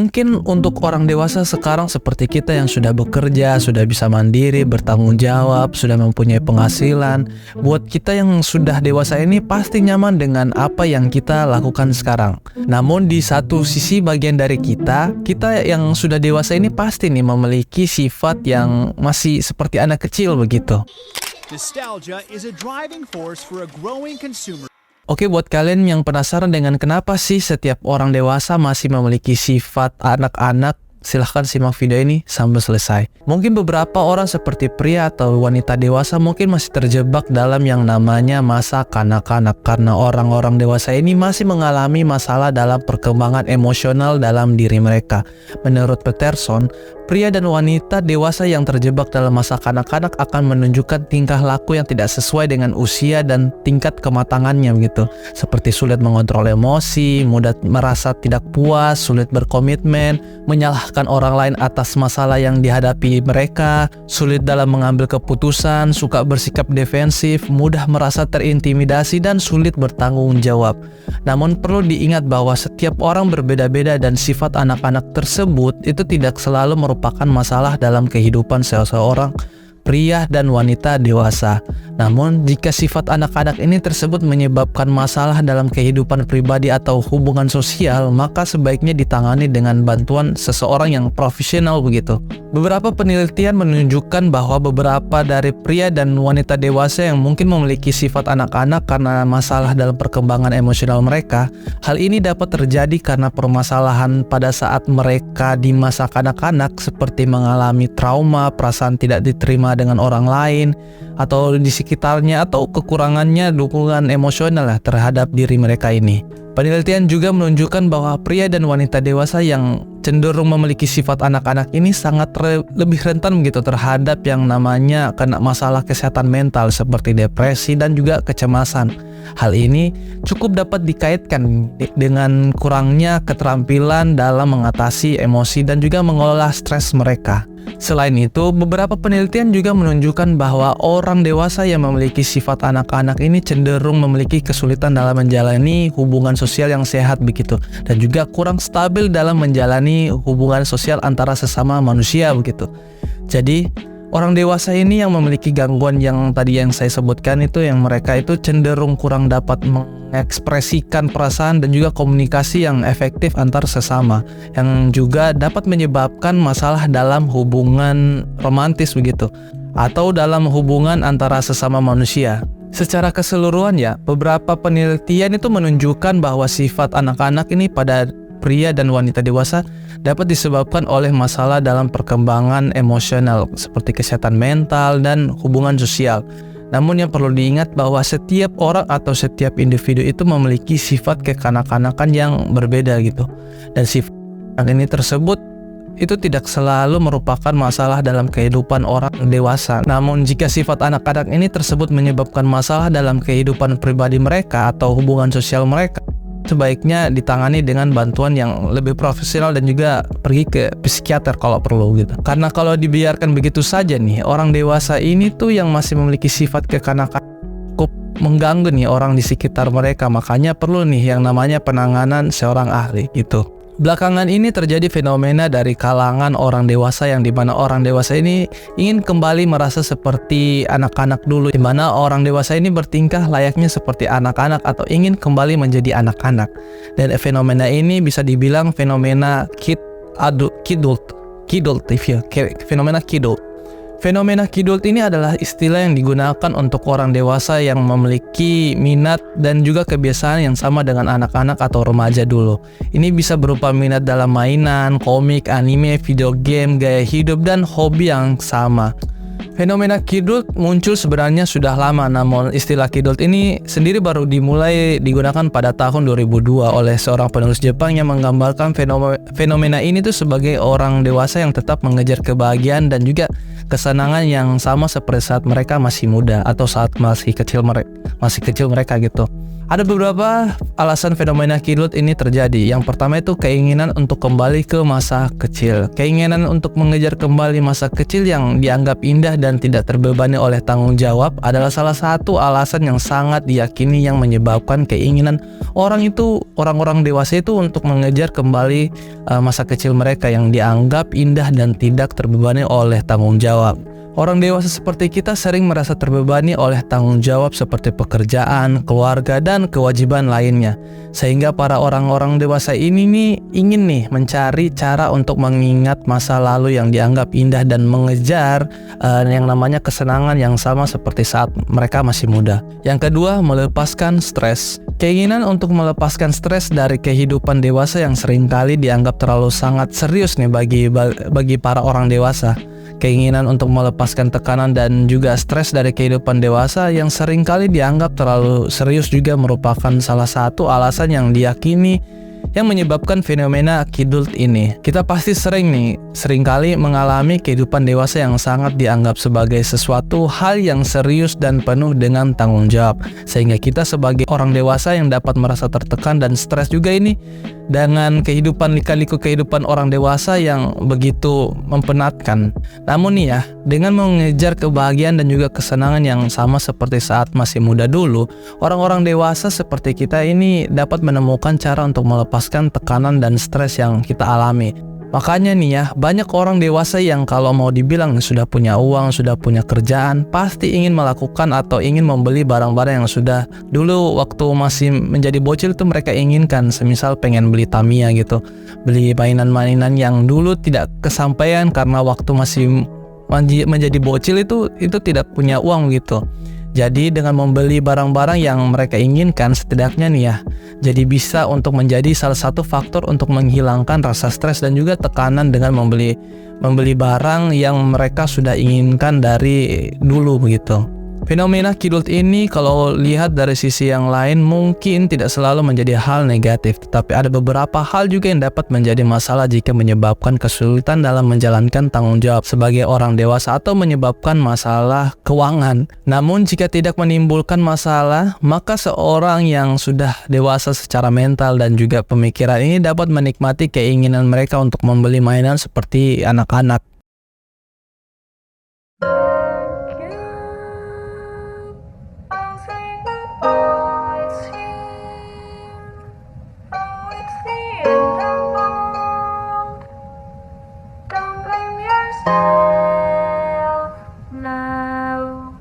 Mungkin untuk orang dewasa sekarang seperti kita yang sudah bekerja, sudah bisa mandiri, bertanggung jawab, sudah mempunyai penghasilan. Buat kita yang sudah dewasa ini pasti nyaman dengan apa yang kita lakukan sekarang. Namun di satu sisi bagian dari kita yang sudah dewasa ini pasti nih memiliki sifat yang masih seperti anak kecil begitu. Nostalgia is a driving force for a growing consumer. Oke, buat kalian yang penasaran dengan kenapa sih setiap orang dewasa masih memiliki sifat anak-anak, silahkan simak video ini sampai selesai. Mungkin beberapa orang seperti pria atau wanita dewasa mungkin masih terjebak dalam yang namanya masa kanak-kanak, karena orang-orang dewasa ini masih mengalami masalah dalam perkembangan emosional dalam diri mereka. Menurut Peterson, pria dan wanita dewasa yang terjebak dalam masa kanak-kanak akan menunjukkan tingkah laku yang tidak sesuai dengan usia dan tingkat kematangannya begitu. Seperti sulit mengontrol emosi, mudah merasa tidak puas, sulit berkomitmen, menyalahkan orang lain atas masalah yang dihadapi mereka, sulit dalam mengambil keputusan, suka bersikap defensif, mudah merasa terintimidasi, dan sulit bertanggung jawab. Namun perlu diingat bahwa setiap orang berbeda-beda dan sifat anak-anak tersebut itu tidak selalu merupakan masalah dalam kehidupan seseorang pria dan wanita dewasa. Namun, jika sifat anak-anak ini tersebut menyebabkan masalah dalam kehidupan pribadi atau hubungan sosial, maka sebaiknya ditangani dengan bantuan seseorang yang profesional begitu. Beberapa penelitian menunjukkan bahwa beberapa dari pria dan wanita dewasa yang mungkin memiliki sifat anak-anak karena masalah dalam perkembangan emosional mereka, hal ini dapat terjadi karena permasalahan pada saat mereka di masa kanak-kanak seperti mengalami trauma, perasaan tidak diterima dengan orang lain atau di sekitarnya, atau kekurangannya dukungan emosional terhadap diri mereka ini. Penelitian juga menunjukkan bahwa pria dan wanita dewasa yang cenderung memiliki sifat anak-anak ini sangat lebih rentan begitu terhadap yang namanya kena masalah kesehatan mental seperti depresi dan juga kecemasan. Hal ini cukup dapat dikaitkan dengan kurangnya keterampilan dalam mengatasi emosi dan juga mengelola stres mereka. Selain itu, beberapa penelitian juga menunjukkan bahwa orang dewasa yang memiliki sifat anak-anak ini cenderung memiliki kesulitan dalam menjalani hubungan sosial yang sehat begitu, dan juga kurang stabil dalam menjalani hubungan sosial antara sesama manusia begitu. Jadi, orang dewasa ini yang memiliki gangguan yang tadi yang saya sebutkan itu, yang mereka itu cenderung kurang dapat mengekspresikan perasaan dan juga komunikasi yang efektif antar sesama, yang juga dapat menyebabkan masalah dalam hubungan romantis begitu, atau dalam hubungan antara sesama manusia. Secara keseluruhan ya, beberapa penelitian itu menunjukkan bahwa sifat anak-anak ini pada pria dan wanita dewasa dapat disebabkan oleh masalah dalam perkembangan emosional seperti kesehatan mental dan hubungan sosial. Namun yang perlu diingat bahwa setiap orang atau setiap individu itu memiliki sifat kekanak-kanakan yang berbeda gitu. Dan sifat ini tersebut itu tidak selalu merupakan masalah dalam kehidupan orang dewasa. Namun jika sifat anak-anak ini tersebut menyebabkan masalah dalam kehidupan pribadi mereka atau hubungan sosial mereka, sebaiknya ditangani dengan bantuan yang lebih profesional dan juga pergi ke psikiater kalau perlu gitu. Karena kalau dibiarkan begitu saja nih, orang dewasa ini tuh yang masih memiliki sifat kekanakan cukup mengganggu nih orang di sekitar mereka. Makanya perlu nih yang namanya penanganan seorang ahli gitu. Belakangan ini terjadi fenomena dari kalangan orang dewasa yang dimana orang dewasa ini ingin kembali merasa seperti anak-anak dulu, dimana orang dewasa ini bertingkah layaknya seperti anak-anak atau ingin kembali menjadi anak-anak. Dan fenomena ini bisa dibilang fenomena kidult. Fenomena kidult. Fenomena kidult ini adalah istilah yang digunakan untuk orang dewasa yang memiliki minat dan juga kebiasaan yang sama dengan anak-anak atau remaja dulu. Ini bisa berupa minat dalam mainan, komik, anime, video game, gaya hidup, dan hobi yang sama. Fenomena kidult muncul sebenarnya sudah lama, namun istilah kidult ini sendiri baru dimulai digunakan pada tahun 2002 oleh seorang penulis Jepang yang menggambarkan fenomena ini tuh sebagai orang dewasa yang tetap mengejar kebahagiaan dan juga kesenangan yang sama seperti saat mereka masih muda atau saat masih kecil mereka gitu. Ada beberapa alasan fenomena kidult ini terjadi. Yang pertama itu keinginan untuk kembali ke masa kecil. Keinginan untuk mengejar kembali masa kecil yang dianggap indah dan tidak terbebani oleh tanggung jawab adalah salah satu alasan yang sangat diyakini yang menyebabkan keinginan orang-orang dewasa itu untuk mengejar kembali masa kecil mereka yang dianggap indah dan tidak terbebani oleh tanggung jawab. Orang dewasa seperti kita sering merasa terbebani oleh tanggung jawab seperti pekerjaan, keluarga, dan kewajiban lainnya. Sehingga para orang-orang dewasa ini ingin mencari cara untuk mengingat masa lalu yang dianggap indah dan mengejar yang namanya kesenangan yang sama seperti saat mereka masih muda. Yang kedua, melepaskan stres. Keinginan untuk melepaskan stres dari kehidupan dewasa yang seringkali dianggap terlalu sangat serius bagi para orang dewasa. Keinginan untuk melepaskan tekanan dan juga stres dari kehidupan dewasa yang seringkali dianggap terlalu serius juga merupakan salah satu alasan yang diyakini yang menyebabkan fenomena kidult ini. Kita pasti seringkali mengalami kehidupan dewasa yang sangat dianggap sebagai sesuatu hal yang serius dan penuh dengan tanggung jawab. Sehingga kita sebagai orang dewasa yang dapat merasa tertekan dan stres juga ini dengan lika-liku kehidupan orang dewasa yang begitu mempenatkan. Namun dengan mengejar kebahagiaan dan juga kesenangan yang sama seperti saat masih muda dulu, orang-orang dewasa seperti kita ini dapat menemukan cara untuk melepaskan tekanan dan stres yang kita alami. Makanya banyak orang dewasa yang kalau mau dibilang sudah punya uang, sudah punya kerjaan, pasti ingin melakukan atau ingin membeli barang-barang yang sudah dulu waktu masih menjadi bocil itu mereka inginkan. Semisal pengen beli Tamiya gitu, beli mainan-mainan yang dulu tidak kesampaian karena waktu masih menjadi bocil itu tidak punya uang gitu. Jadi dengan membeli barang-barang yang mereka inginkan, setidaknya jadi bisa untuk menjadi salah satu faktor untuk menghilangkan rasa stres dan juga tekanan dengan membeli barang yang mereka sudah inginkan dari dulu begitu. Fenomena kidult ini kalau lihat dari sisi yang lain mungkin tidak selalu menjadi hal negatif, tetapi ada beberapa hal juga yang dapat menjadi masalah jika menyebabkan kesulitan dalam menjalankan tanggung jawab sebagai orang dewasa atau menyebabkan masalah keuangan. Namun jika tidak menimbulkan masalah, maka seorang yang sudah dewasa secara mental dan juga pemikiran ini dapat menikmati keinginan mereka untuk membeli mainan seperti anak-anak.